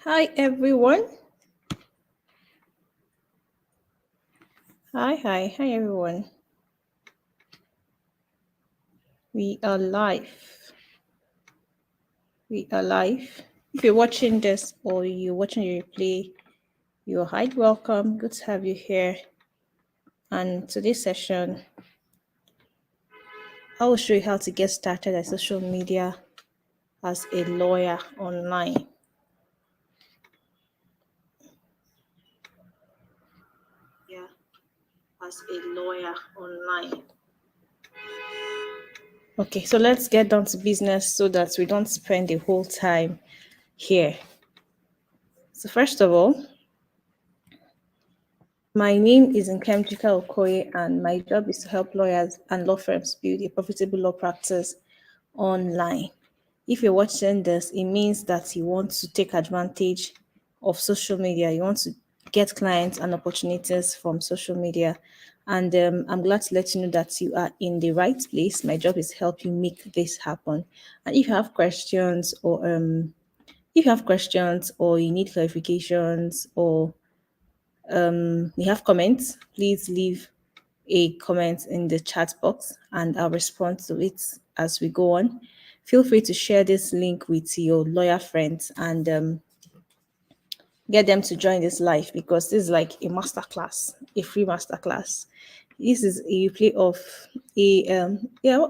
Hi everyone. Hi everyone. We are live. We are live. If you're watching this or you're watching the replay, you're highly welcome. Good to have you here. And today's session, I will show you how to get started at social media as a lawyer online. Yeah, as a lawyer online. Okay, so let's get down to business so that we don't spend the whole time here. So first of all, my name is Nkemjika Okoye, and my job is to help lawyers and law firms build a profitable law practice online. If you're watching this, it means that you want to take advantage of social media. You want to get clients and opportunities from social media. And I'm glad to let you know that you are in the right place. My job is to help you make this happen. And if you have questions or you need clarifications or you have comments, please leave a comment in the chat box and I'll respond to it as we go on. Feel free to share this link with your lawyer friends and get them to join this live because this is like a masterclass, a free masterclass. This is a replay of is it a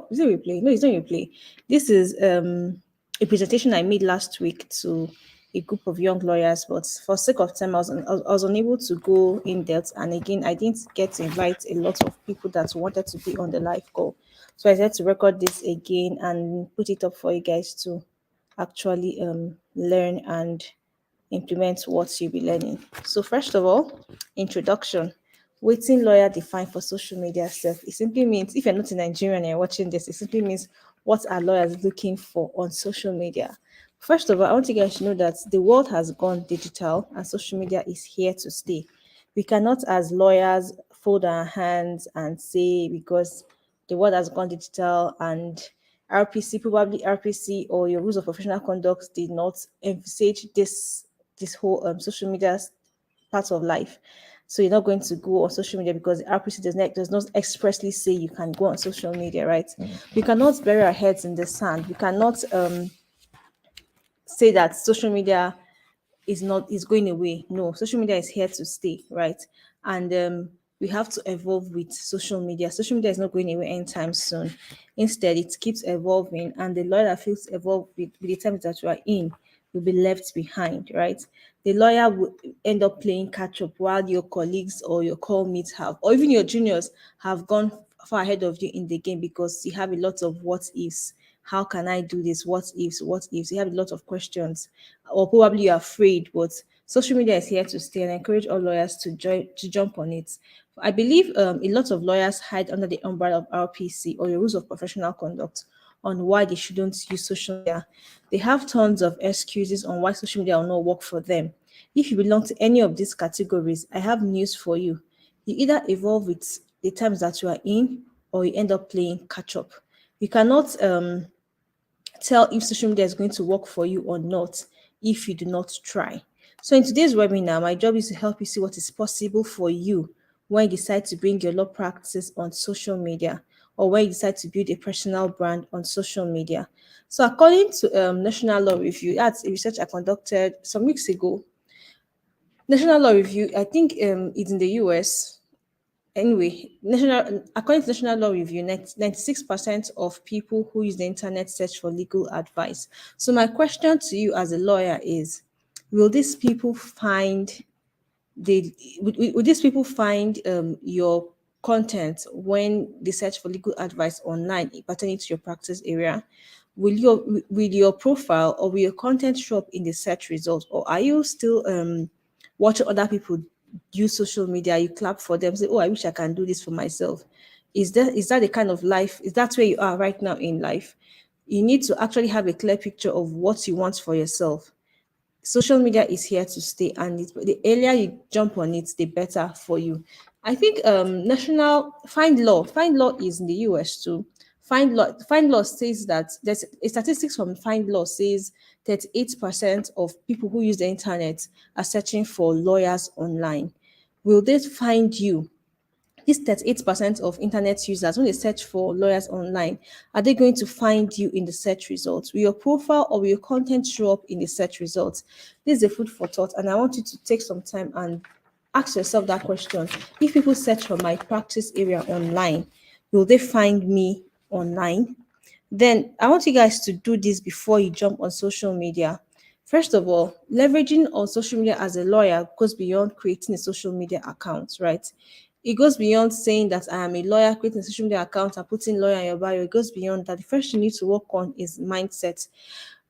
replay? No, it's not a replay. This is a presentation I made last week to a group of young lawyers, but for sake of time, I was unable to go in depth. And again, I didn't get to invite a lot of people that wanted to be on the live call. So I had to record this again and put it up for you guys to actually learn and implement what you'll be learning. So first of all, introduction. Waiting lawyer defined for social media self. It simply means if you're not in Nigeria and you're watching this, it simply means what are lawyers looking for on social media. First of all, I want you guys to know that the world has gone digital and social media is here to stay. We cannot, as lawyers, fold our hands and say because the world has gone digital and probably RPC or your rules of professional conduct did not envisage this whole social media part of life. So you're not going to go on social media because the RPC does not expressly say you can go on social media, right? We cannot bury our heads in the sand. We cannot say that social media is going away. No, social media is here to stay, right? And we have to evolve with social media. Social media is not going away anytime soon. Instead, it keeps evolving, and the lawyer that feels evolved with the times that you are in will be left behind, right? The lawyer will end up playing catch up while your colleagues or your call mates have, or even your juniors have gone far ahead of you in the game because you have a lot of what ifs. How can I do this? What ifs? What ifs? You have a lot of questions, or probably you're afraid, but social media is here to stay, and I encourage all lawyers to jump on it. I believe a lot of lawyers hide under the umbrella of RPC or the rules of professional conduct on why they shouldn't use social media. They have tons of excuses on why social media will not work for them. If you belong to any of these categories, I have news for you. You either evolve with the times that you are in or you end up playing catch up. You cannot tell if social media is going to work for you or not if you do not try. So, in today's webinar, my job is to help you see what is possible for you when you decide to bring your law practice on social media or when you decide to build a personal brand on social media. So, according to National Law Review, that's a research I conducted some weeks ago. National Law Review, I think it's in the US. Anyway, according to National Law Review, 96% of people who use the internet search for legal advice. So my question to you as a lawyer is, will these people find would these people find your content when they search for legal advice online pertaining to your practice area? Will your profile or will your content show up in the search results, or are you still watching other people use social media? You clap for them, say, "Oh, I wish I can do this for myself." Is that the kind of life? Is that where you are right now in life? You need to actually have a clear picture of what you want for yourself. Social media is here to stay, and the earlier you jump on it, the better for you. I think national find law is in the US too. Find Law says that there's a statistics from Find Law says 38% of people who use the internet are searching for lawyers online. Will they find you? This 38% of internet users, when they search for lawyers online, are they going to find you in the search results? Will your profile or will your content show up in the search results? This is a food for thought, and I want you to take some time and ask yourself that question. If people search for my practice area online, will they find me online? Then I want you guys to do this before you jump on social media. First of all, leveraging on social media as a lawyer goes beyond creating a social media account, right? It goes beyond saying that I am a lawyer, creating a social media account and putting lawyer in your bio. It goes beyond that. The first thing you need to work on is mindset.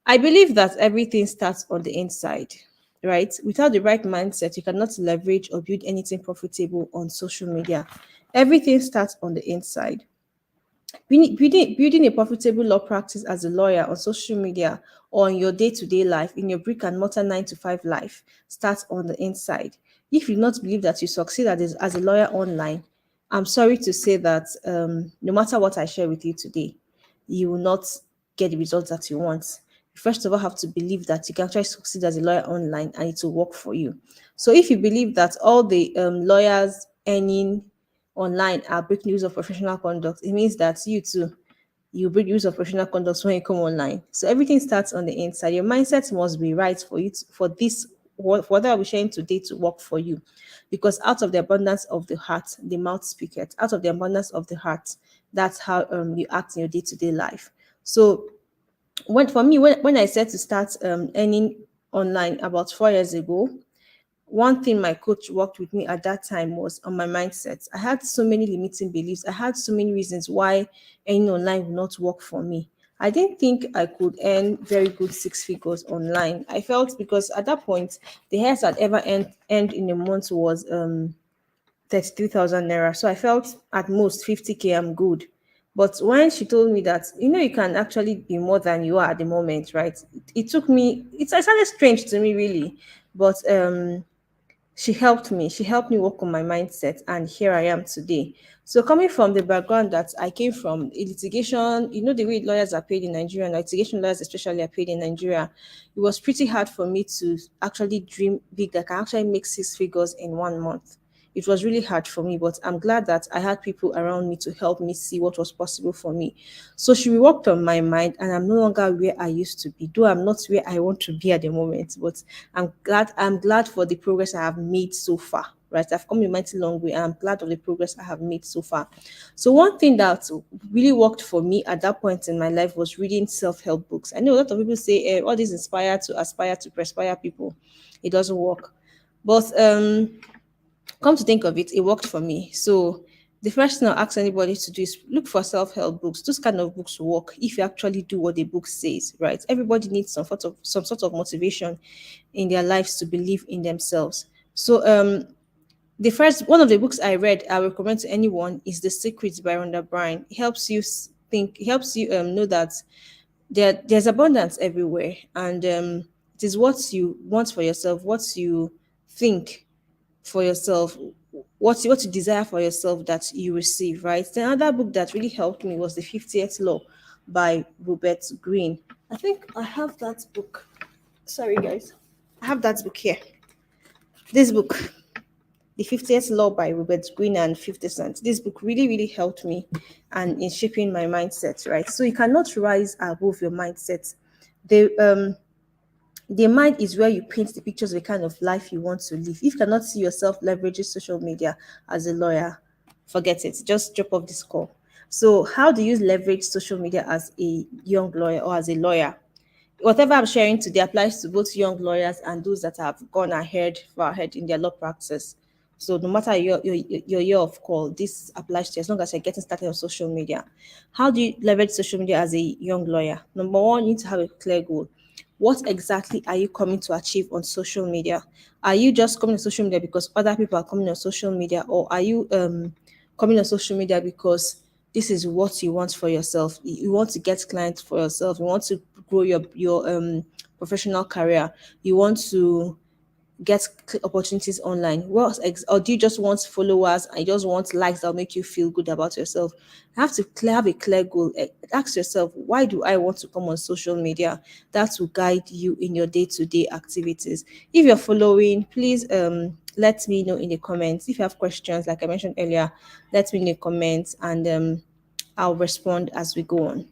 I believe that everything starts on the inside, right? Without the right mindset, you cannot leverage or build anything profitable on social media. Everything starts on the inside. Building a profitable law practice as a lawyer on social media or in your day-to-day life, in your brick and mortar 9 to 5 life, starts on the inside. If you do not believe that you succeed as a lawyer online, I'm sorry to say that no matter what I share with you today, you will not get the results that you want. You first of all have to believe that you can actually succeed as a lawyer online and it will work for you. So if you believe that all the lawyers earning online are breaking rules of professional conduct, it means that you too, you break rules of professional conduct when you come online. So everything starts on the inside. Your mindset must be right for you for this for whatever we're sharing today to work for you. Because out of the abundance of the heart, the mouth speaketh. Out of the abundance of the heart, that's how you act in your day-to-day life. So when I said to start earning online about 4 years ago, one thing my coach worked with me at that time was on my mindset. I had so many limiting beliefs. I had so many reasons why any online would not work for me. I didn't think I could earn very good six figures online. I felt because at that point, the highest I'd ever earned in a month was 33,000 naira. So I felt at most 50K, I'm good. But when she told me that, you can actually be more than you are at the moment, right? It took me, it sounded strange to me, really. But she helped me. She helped me work on my mindset, and here I am today. So, coming from the background that I came from, in litigation, the way lawyers are paid in Nigeria, and litigation lawyers especially are paid in Nigeria, it was pretty hard for me to actually dream big that I can actually make six figures in 1 month. It was really hard for me, but I'm glad that I had people around me to help me see what was possible for me. So she worked on my mind, and I'm no longer where I used to be, though I'm not where I want to be at the moment. But I'm glad for the progress I have made so far. Right, I've come a mighty long way, and I'm glad of the progress I have made so far. So one thing that really worked for me at that point in my life was reading self-help books. I know a lot of people say all these inspire to aspire to perspire people. It doesn't work, but come to think of it, it worked for me. So the first thing I'll ask anybody to do is look for self-help books. Those kind of books work if you actually do what the book says, right? Everybody needs some sort of motivation in their lives to believe in themselves. So the first one of the books I read, I recommend to anyone is The Secrets by Rhonda Byrne. It helps you think, it helps you know that there's abundance everywhere, and it is what you want for yourself, what you think for yourself, what you desire for yourself that you receive, right? The other book that really helped me was The 50th Law by Robert Greene. I think I have that book. Sorry, guys. I have that book here. This book, The 50th Law by Robert Greene and 50 Cent. This book really, really helped me and in shaping my mindset, right? So you cannot rise above your mindset. The mind is where you paint the pictures of the kind of life you want to live. If you cannot see yourself leveraging social media as a lawyer, forget it. Just drop off this call. So, how do you leverage social media as a young lawyer or as a lawyer? Whatever I'm sharing today applies to both young lawyers and those that have gone far ahead in their law practice. So no matter your year of call, this applies to you as long as you're getting started on social media. How do you leverage social media as a young lawyer? Number one, you need to have a clear goal. What exactly are you coming to achieve on social media? Are you just coming to social media because other people are coming on social media, or are you coming on social media because this is what you want for yourself? You want to get clients for yourself. You want to grow your professional career. You want to get opportunities online? Or do you just want followers and you just want likes that will make you feel good about yourself? You have to have a clear goal. Ask yourself, why do I want to come on social media? That will guide you in your day-to-day activities. If you're following, please let me know in the comments. If you have questions, like I mentioned earlier, let me know in the comments, and I'll respond as we go on.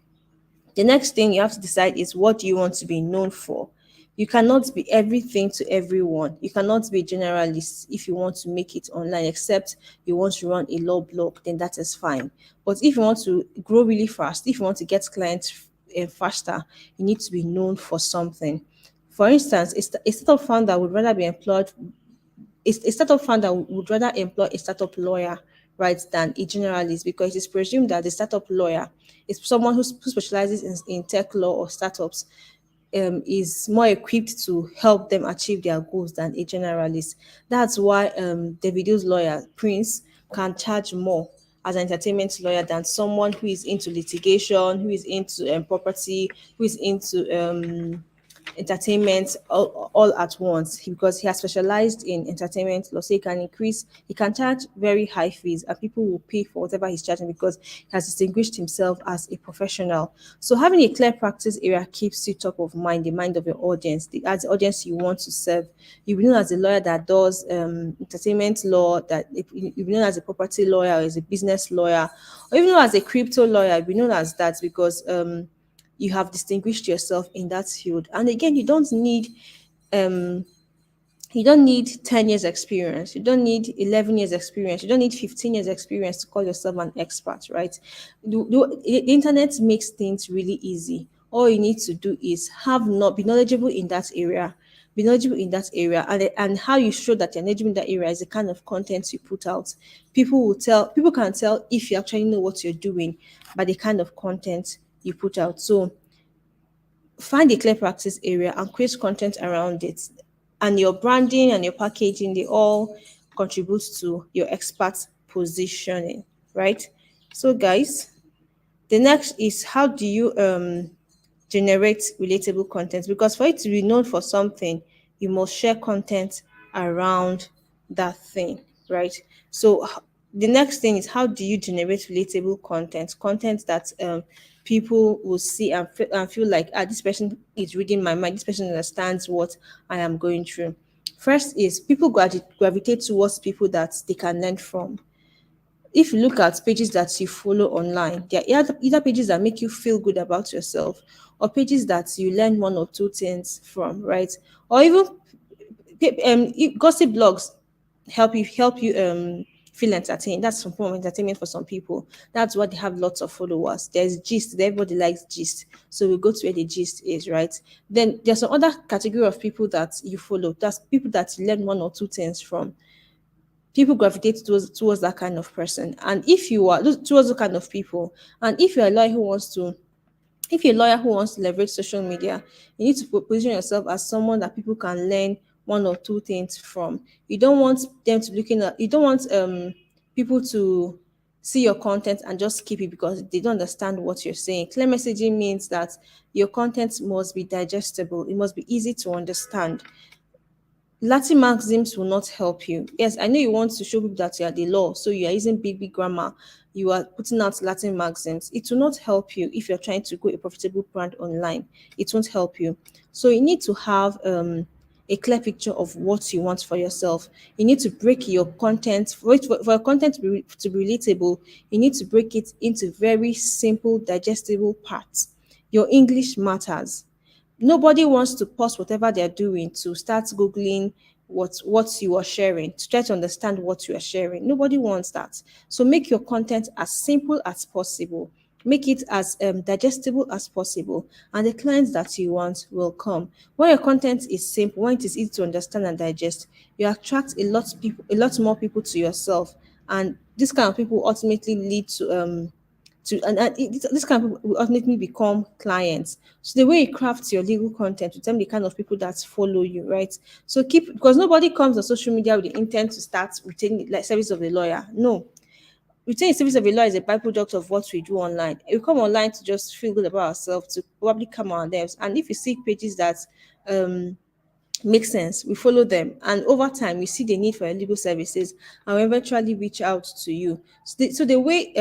The next thing you have to decide is, what do you want to be known for? You cannot be everything to everyone. You cannot be a generalist if you want to make it online, except you want to run a law blog, then that is fine. But if you want to grow really fast, if you want to get clients faster, you need to be known for something. For instance, a startup founder would rather be employed a startup founder would rather employ a startup lawyer, right, than a generalist, because it's presumed that the startup lawyer is someone who specializes in tech law or startups, is more equipped to help them achieve their goals than a generalist. That's why Davido's lawyer, Prince, can charge more as an entertainment lawyer than someone who is into litigation, who is into property, who is into entertainment all at once, because he has specialized in entertainment law. So he can charge very high fees, and people will pay for whatever he's charging because he has distinguished himself as a professional. So having a clear practice area keeps you top of mind, the mind of your audience, as the audience you want to serve. You'll be known as a lawyer that does entertainment law, that you'll be known as a property lawyer, or as a business lawyer, or even as a crypto lawyer. You'll be known as that because you have distinguished yourself in that field. And again, um you don't need 10 years experience, you don't need 11 years experience, you don't need 15 years experience to call yourself an expert, right? The internet makes things really easy. All you need to do is be knowledgeable in that area, and how you show that you're knowledgeable in that area is the kind of content you put out. People can tell if you actually know what you're doing by the kind of content you put out. So find a clear practice area and create content around it. And your branding and your packaging, they all contribute to your expert positioning, right? So, guys, the next is, how do you generate relatable content? Because for it to be known for something, you must share content around that thing, right? So the next thing is, how do you generate relatable content that people will see and feel like, this person is reading my mind, this person understands what I am going through. First is, people gravitate towards people that they can learn from. If you look at pages that you follow online, they are either pages that make you feel good about yourself, or pages that you learn one or two things from, right? Or even gossip blogs help you feel entertained. That's some form of entertainment for some people. That's why they have lots of followers. There's gist. Everybody likes gist, so we go to where the gist is, right? Then there's some other category of people that you follow. That's people that you learn one or two things from. People gravitate towards that kind of person. And if you are towards the kind of people, and if you're a lawyer who wants to if you're a lawyer who wants to leverage social media, you need to position yourself as someone that people can learn one or two things from. You don't want people to see your content and just skip it because they don't understand what you're saying. Clear messaging means that your content must be digestible, it must be easy to understand. Latin maxims will not help you. Yes, I know you want to show people that you are the law, so you are using big grammar, you are putting out Latin maxims. It will not help you if you're trying to grow a profitable brand online. It won't help you. So you need to have a clear picture of what you want for yourself. You need to break your content for your content to be relatable. You need to break it into very simple, digestible parts. Your English matters. Nobody wants to pause whatever they're doing to start googling what you are sharing, to try to understand what you are sharing. Nobody wants that. So make your content as simple as possible, make it as digestible as possible, and the clients that you want will come. When your content is simple, when it is easy to understand and digest, you attract a lot more people to yourself, and this kind of people ultimately lead to this kind of people will ultimately become clients. So the way you craft your legal content will determine the kind of people that follow you, right? So keep, because nobody comes on social media with the intent to start retaining like service of a lawyer. No, retaining service of a lawyer is a byproduct of what we do online. We come online to just feel good about ourselves, to probably calm our nerves. And if you see pages that um makes sense. We follow them, and over time, we see the need for your legal services, and we eventually reach out to you. So the way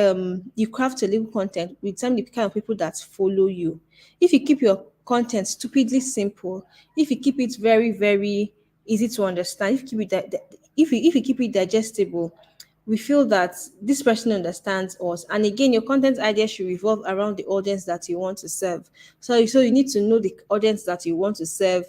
you craft your legal content will determine the kind of people that follow you. If you keep your content stupidly simple, if you keep it very very easy to understand, if you keep it if you keep it digestible, we feel that this person understands us. And again, your content idea should revolve around the audience that you want to serve. So you need to know the audience that you want to serve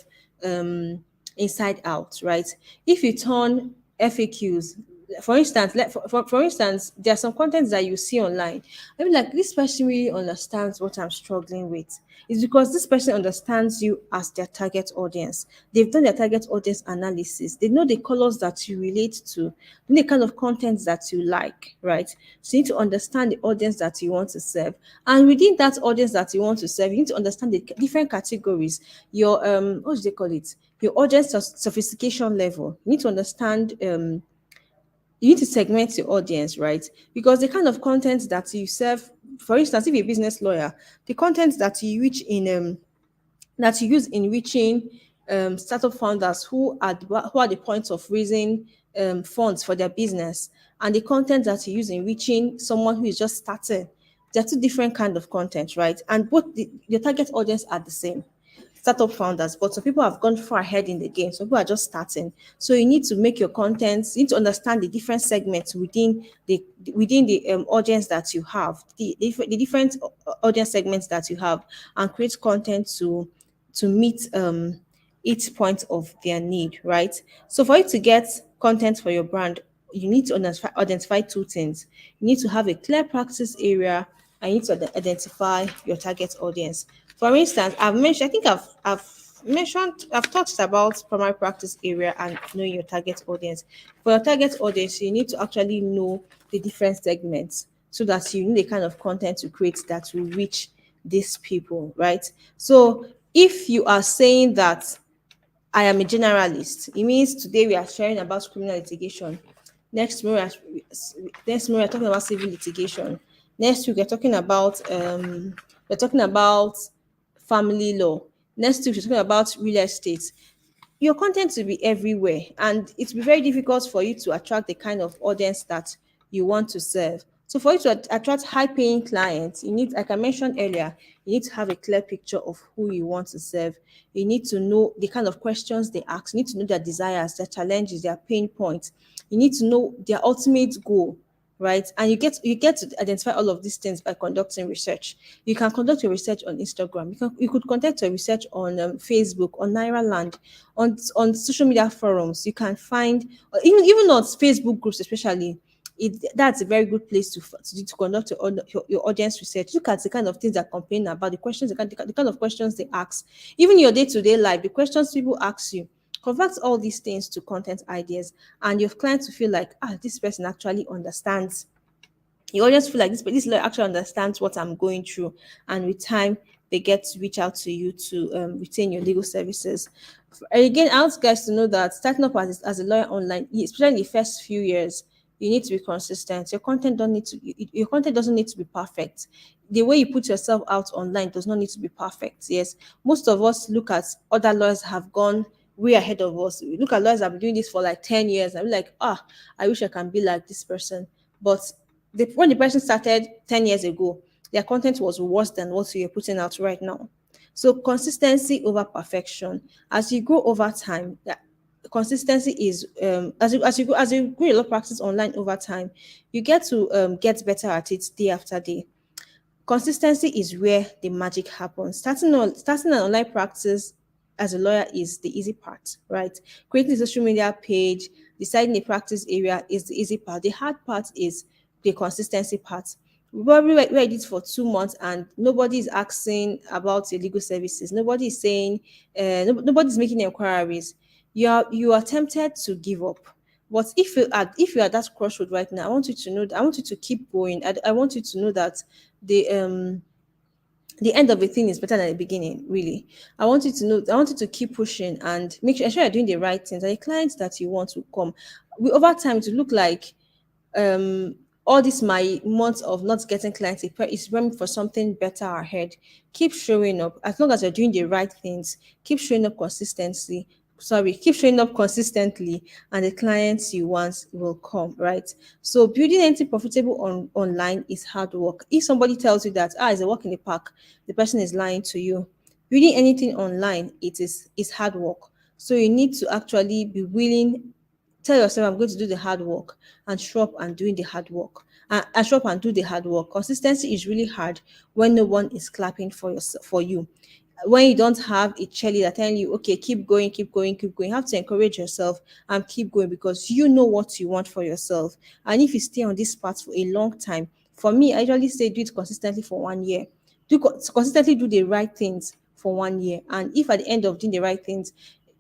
inside out, right? If you turn FAQs, for instance, for instance, there are some contents that you see online. I mean, like, this person really understands what I'm struggling with. It's because this person understands you as their target audience. They've done their target audience analysis. They know the colors that you relate to, the kind of content that you like, right? So you need to understand the audience that you want to serve. And within that audience that you want to serve, you need to understand the different categories. Your what do they call it? Your audience sophistication level. You need to understand you need to segment your audience, right? Because the kind of content that you serve, for instance, if you're a business lawyer, the content that you use in reaching startup founders who are the points of raising funds for their business, and the content that you use in reaching someone who is just starting, they're two different kind of content, right? And both your target audience are the same, startup founders, but some people have gone far ahead in the game. Some people are just starting. So you need to make your content, you need to understand the different segments within the audience that you have, the different audience segments that you have, and create content to meet each point of their need, right? So for you to get content for your brand, you need to identify two things. You need to have a clear practice area, and you need to identify your target audience. For instance, I've talked about primary practice area and knowing your target audience. For your target audience, you need to actually know the different segments so that you know the kind of content to create that will reach these people, right? So if you are saying that I am a generalist, it means today we are sharing about criminal litigation. Next week we're talking about civil litigation. Next week we're talking about family law. Next week we're talking about real estate. Your content will be everywhere, and it will be very difficult for you to attract the kind of audience that you want to serve. So for you to attract high paying clients, you need, like I mentioned earlier, you need to have a clear picture of who you want to serve. You need to know the kind of questions they ask. You need to know their desires, their challenges, their pain points. You need to know their ultimate goal, right? And you get to identify all of these things by conducting research. You can conduct your research on Instagram. You could conduct your research on Facebook, on Nairaland, on social media forums. You can find, or even on Facebook groups, especially. That's a very good place to conduct your audience research. Look at the kind of things they're complaining about, the kind of questions they ask, even your day-to-day life, the questions people ask you. Convert all these things to content ideas, and your clients will feel like, this person actually understands. You always feel like this lawyer actually understands what I'm going through, and with time, they get to reach out to you to retain your legal services. And again, I want guys to know that starting up as a lawyer online, especially in the first few years, you need to be consistent. Your content doesn't need to be perfect. The way you put yourself out online does not need to be perfect. Yes, most of us look at other lawyers have gone way ahead of us. We look at lawyers that have been doing this for like 10 years, and we're like, I wish I can be like this person. But when the person started 10 years ago, their content was worse than what you're putting out right now. So consistency over perfection. As you grow over time, consistency is as you grow a lot of practice online over time, you get to get better at it day after day. Consistency is where the magic happens. Starting an online practice as a lawyer is the easy part, right? Creating a social media page, deciding a practice area is the easy part. The hard part is the consistency part. We probably were this for 2 months and nobody is asking about your legal services. Nobody is saying, nobody's making inquiries. You are tempted to give up. But if you are at that crossroad right now, I want you to know that I want you to keep going. I want you to know that the um the end of a thing is better than the beginning, really. I want you to keep pushing and ensure you're doing the right things. And the clients that you want to come, over time to look like um all this my months of not getting clients is preparing for something better ahead. Keep showing up. As long as you're doing the right things, keep showing up keep showing up consistently, and the clients you want will come, right? So building anything profitable online is hard work. If somebody tells you that it's a walk in the park, the person is lying to you. Building anything online, is hard work. So you need to actually be willing. Tell yourself, I'm going to do the hard work, and show up and doing the hard work. And show up and do the hard work. Consistency is really hard when no one is clapping for yourself for you. When you don't have a cheerleader telling you, okay, keep going, keep going, keep going. You have to encourage yourself and keep going, because you know what you want for yourself. And if you stay on this path for a long time, for me, I usually say do it consistently for 1 year. Consistently do the right things for 1 year. And if at the end of doing the right things,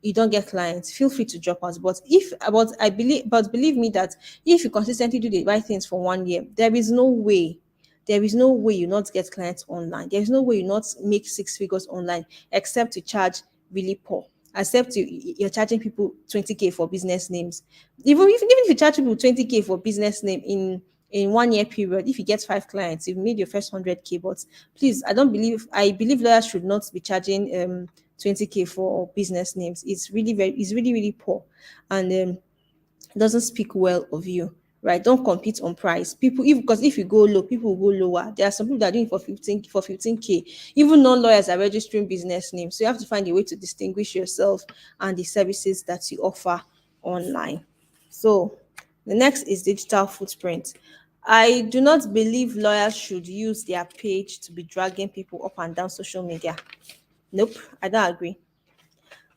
you don't get clients, feel free to drop out. But believe me that if you consistently do the right things for 1 year, there is no way you not get clients online. There is no way you not make six figures online, except to charge really poor. Except you're charging people 20K for business names. Even if you charge people 20K for business name in 1 year period, if you get 5 clients, you've made your first 100K. But please, I believe lawyers should not be charging 20K for business names. It's really, really poor. And doesn't speak well of you, right? Don't compete on price. People, if because if you go low, people will go lower. There are some people that are doing it for 15K. Even non-lawyers are registering business names. So you have to find a way to distinguish yourself and the services that you offer online. So the next is digital footprint. I do not believe lawyers should use their page to be dragging people up and down social media. Nope, I don't agree.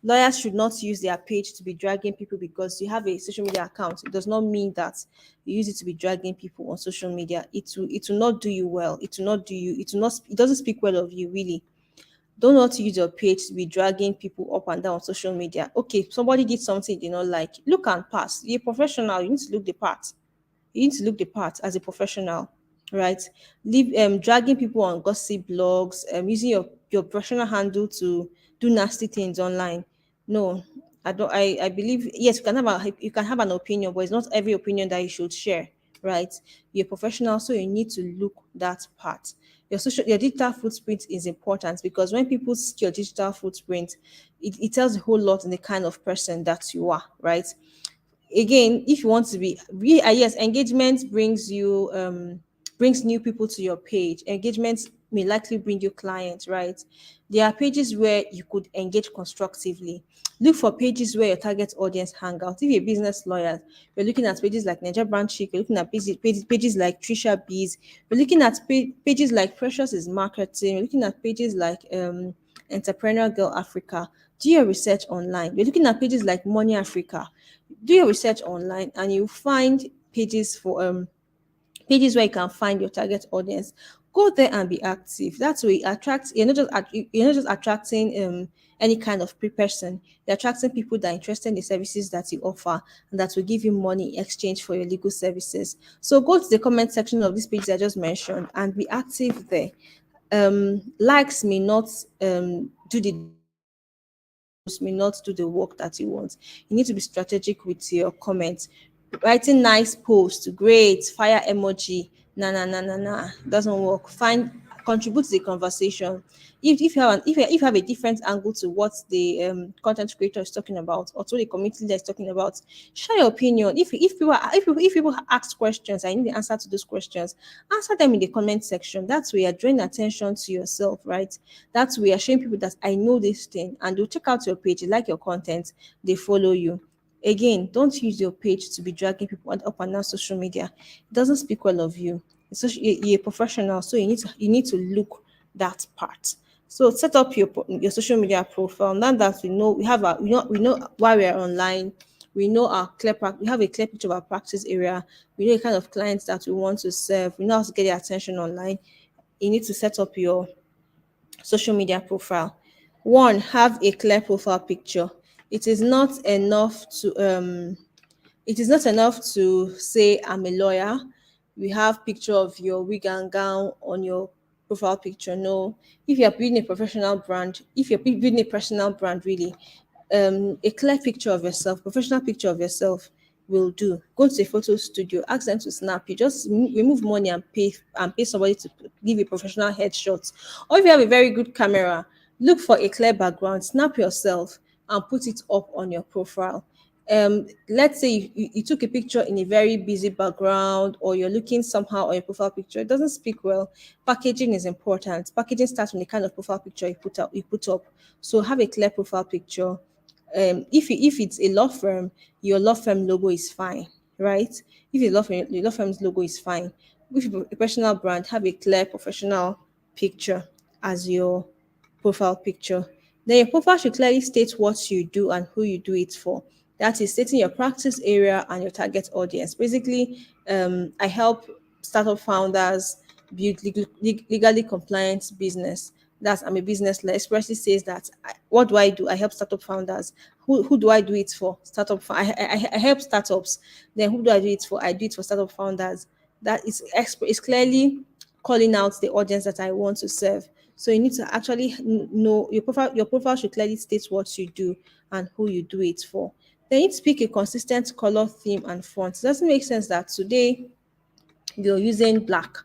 Lawyers should not use their page to be dragging people. Because you have a social media account, it does not mean that you use it to be dragging people on social media. It will not do you well. It doesn't speak well of you, really. Do not use your page to be dragging people up and down on social media. Okay, somebody did something you don't like, look and pass. You're a professional, you need to look the part. You need to look the part as a professional, right? Leave dragging people on gossip blogs, using your professional handle to do nasty things online. No, I don't. I believe, yes, you can have an opinion, but it's not every opinion that you should share, right? You're a professional, so you need to look that part. Your digital footprint is important, because when people see your digital footprint, it tells a whole lot in the kind of person that you are, right? Again, if you want to yes, engagement brings new people to your page. Engagement may likely bring you clients, right? There are pages where you could engage constructively. Look for pages where your target audience hang out. If you're a business lawyer, you're looking at pages like Niger Brand Chic, you're looking at pages like Trisha Bees, you're looking at pages like Precious is Marketing, you're looking at pages like Entrepreneur Girl Africa. Do your research online. You're looking at pages like Money Africa. Do your research online, and you find pages where you can find your target audience. Go there and be active. That's way attract. You're not just attracting any kind of person. You're attracting people that are interested in the services that you offer, and that will give you money in exchange for your legal services. So go to the comment section of this page I just mentioned and be active there. Likes may not do the may not do the work that you want. You need to be strategic with your comments. Writing nice posts, great, fire emoji, nah, doesn't work. Contribute to the conversation. If you have a different angle to what the content creator is talking about, or to the community that is talking about, share your opinion. If people ask questions, I need the answer to those questions. Answer them in the comment section. That's where you're drawing attention to yourself, right? That's where you're showing people that I know this thing, and they'll check out your page, they like your content, they follow you. Again, don't use your page to be dragging people up and down social media. It doesn't speak well of you. You're a professional, so you need to look that part. So set up your social media profile. Now that we know why we are online, we know we have a clear picture of our practice area. We know the kind of clients that we want to serve. We know how to get their attention online. You need to set up your social media profile. One, have a clear profile picture. It is not enough to say I'm a lawyer. We have picture of your wig and gown on your profile picture. No. If you're building a professional brand, if you're building a personal brand, really, a clear picture of yourself, professional picture of yourself will do. Go to a photo studio, ask them to snap you. Just remove money and pay somebody to give you professional headshots. Or if you have a very good camera, look for a clear background, snap yourself, and put it up on your profile. Let's say you took a picture in a very busy background, or you're looking somehow on your profile picture, it doesn't speak well. Packaging is important. Packaging starts from the kind of profile picture you put up. So have a clear profile picture. If it's a law firm, your law firm logo is fine, right? If it's law firm, your law firm's logo is fine. If it's a personal brand, have a clear professional picture as your profile picture. Then your profile should clearly state what you do and who you do it for. That is stating your practice area and your target audience. Basically, I help startup founders build legally compliant business. That's I'm a business lawyer. Expressly says that what do I do? I help startup founders. Who do I do it for? I help startups. Then who do I do it for? I do it for startup founders. That is clearly calling out the audience that I want to serve. So you need to actually know your profile. Your profile should clearly state what you do and who you do it for. Then you need to pick a consistent color, theme, and font. It doesn't make sense that today you're using black,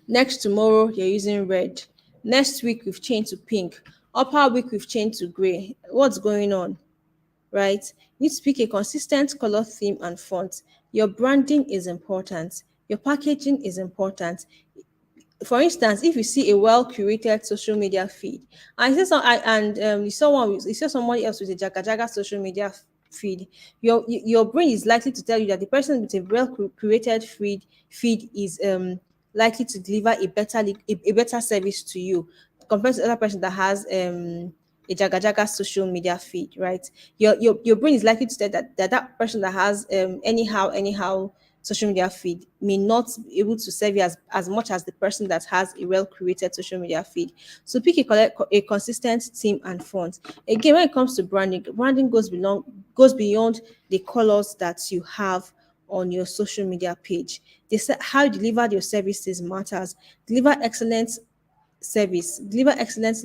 next tomorrow you're using red, next week we've changed to pink, upper week we've changed to gray. What's going on, right? You need to pick a consistent color, theme, and font. Your branding is important. Your packaging is important. For instance, if you see a well curated social media feed, and you saw somebody else with a jaga jaga social media feed, your brain is likely to tell you that the person with a well curated feed is likely to deliver a better service to you compared to the other person that has a jaga jaga social media feed, right? Your brain is likely to say that person that has anyhow social media feed may not be able to serve you as much as the person that has a well curated social media feed. So pick a consistent theme and font. Again, when it comes to branding, branding goes beyond the colors that you have on your social media page. How you deliver your services matters. Deliver excellent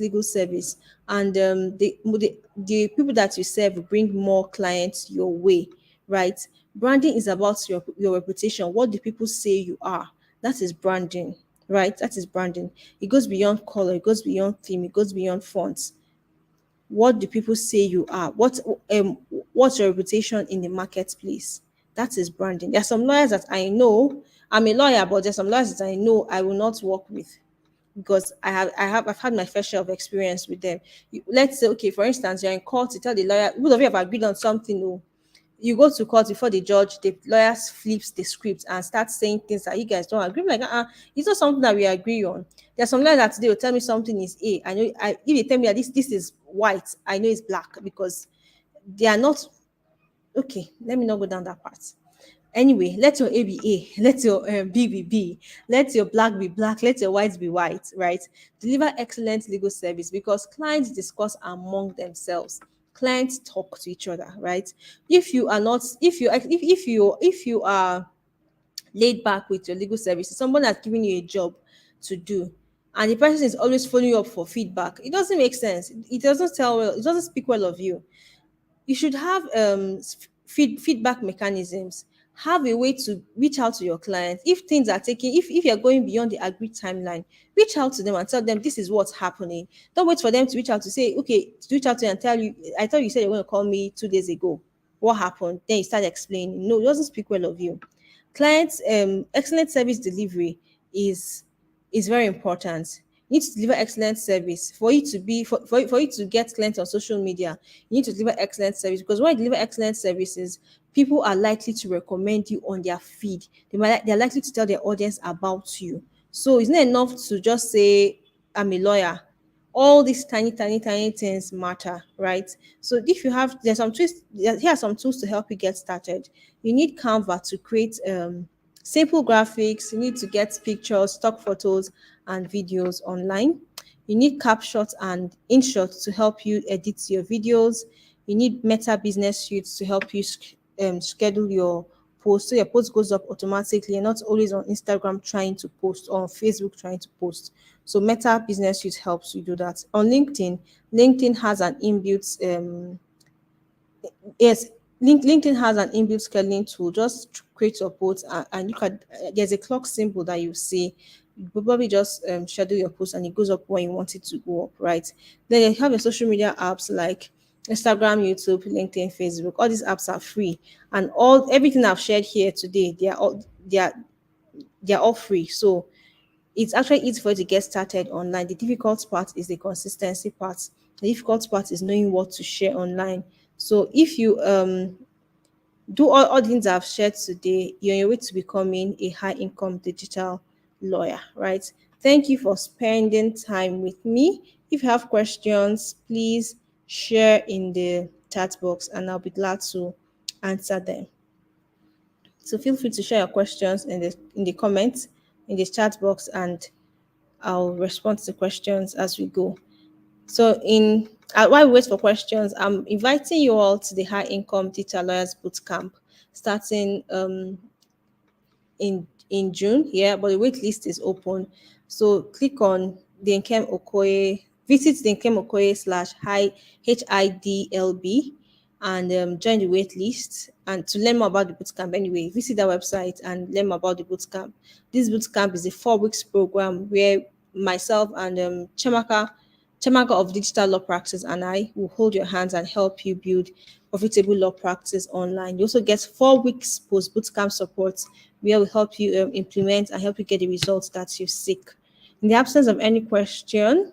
legal service, and the people that you serve will bring more clients your way, right? Branding is about your reputation. What do people say you are? That is branding, right? That is branding. It goes beyond color, it goes beyond theme, it goes beyond fonts. What do people say you are? What's your reputation in the marketplace? That is branding. There are some lawyers that I know. I'm a lawyer, but there's some lawyers that I know I will not work with because I've had my fair share of experience with them. Let's say, okay, for instance, you're in court, you tell the lawyer, both of you have agreed on something. Oh, you go to court before the judge, the lawyers flips the script and starts saying things that you guys don't agree. I'm like, it's not something that we agree on. There's some lawyers that today will tell me something is A. I know if they tell me that this is white, I know it's black because they are not okay. Let me not go down that part. Anyway, let your A be A, let your B be B, let your black be black, let your white be white, right? Deliver excellent legal service because clients discuss among themselves. Clients talk to each other, right? If you are not, if you are laid back with your legal services, someone has given you a job to do, and the person is always following you up for feedback, it doesn't make sense. It doesn't tell well, it doesn't speak well of you. You should have feedback mechanisms. Have a way to reach out to your clients if things are taking if you're going beyond the agreed timeline. Reach out to them and tell them this is what's happening. Don't wait for them to reach out to say, okay, to reach out to you and tell you, I thought you said you're going to call me 2 days ago, what happened? Then you start explaining. No, it doesn't speak well of you. Clients excellent service delivery is very important. You need to deliver excellent service for you to be for you to get clients on social media. You need to deliver excellent service because when you deliver excellent services, people are likely to recommend you on their feed. They're likely to tell their audience about you. So it's not enough to just say I'm a lawyer. All these tiny things matter, right? So if you have there's some tools, here are some tools to help you get started. You need Canva to create simple graphics. You need to get pictures, stock photos, and videos online. You need CapShot and InShot to help you edit your videos. You need Meta Business Suite to help you schedule your post so your post goes up automatically. You're not always on Instagram trying to post or on Facebook trying to post. So Meta Business Suite helps you do that. On LinkedIn has an inbuilt yes, LinkedIn has an inbuilt scheduling tool. Just create your post and you can. There's a clock symbol that you see. You probably just schedule your post and it goes up when you want it to go up, right? Then you have your social media apps like Instagram, YouTube, LinkedIn, Facebook. All these apps are free, and all everything I've shared here today, they are all free. So it's actually easy for you to get started online. The difficult part is the consistency part. The difficult part is knowing what to share online. So if you do all the things I've shared today, you're on your way to becoming a high income digital lawyer, right? Thank you for spending time with me. If you have questions, please share in the chat box and I'll be glad to answer them. So feel free to share your questions in the comments in the chat box and I'll respond to the questions as we go. So while we wait for questions, I'm inviting you all to the High Income Digital Lawyers Bootcamp starting in June. Yeah, but the wait list is open. So click on the Nkem Okoye, visit the Nkem Okoye /HIDLB and join the wait list. And to learn more about the bootcamp, anyway, visit our website and learn more about the bootcamp. This bootcamp is a 4 weeks program where myself and Chamaka of Digital Law Practice and I will hold your hands and help you build profitable law practice online. You also get 4 weeks post bootcamp support where we help you implement and help you get the results that you seek. In the absence of any question,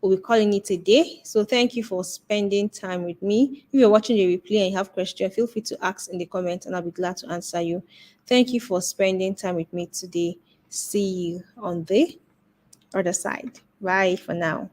we'll be calling it a day. So thank you for spending time with me. If you're watching the replay and you have questions, feel free to ask in the comments and I'll be glad to answer you. Thank you for spending time with me today. See you on the other side. Bye for now.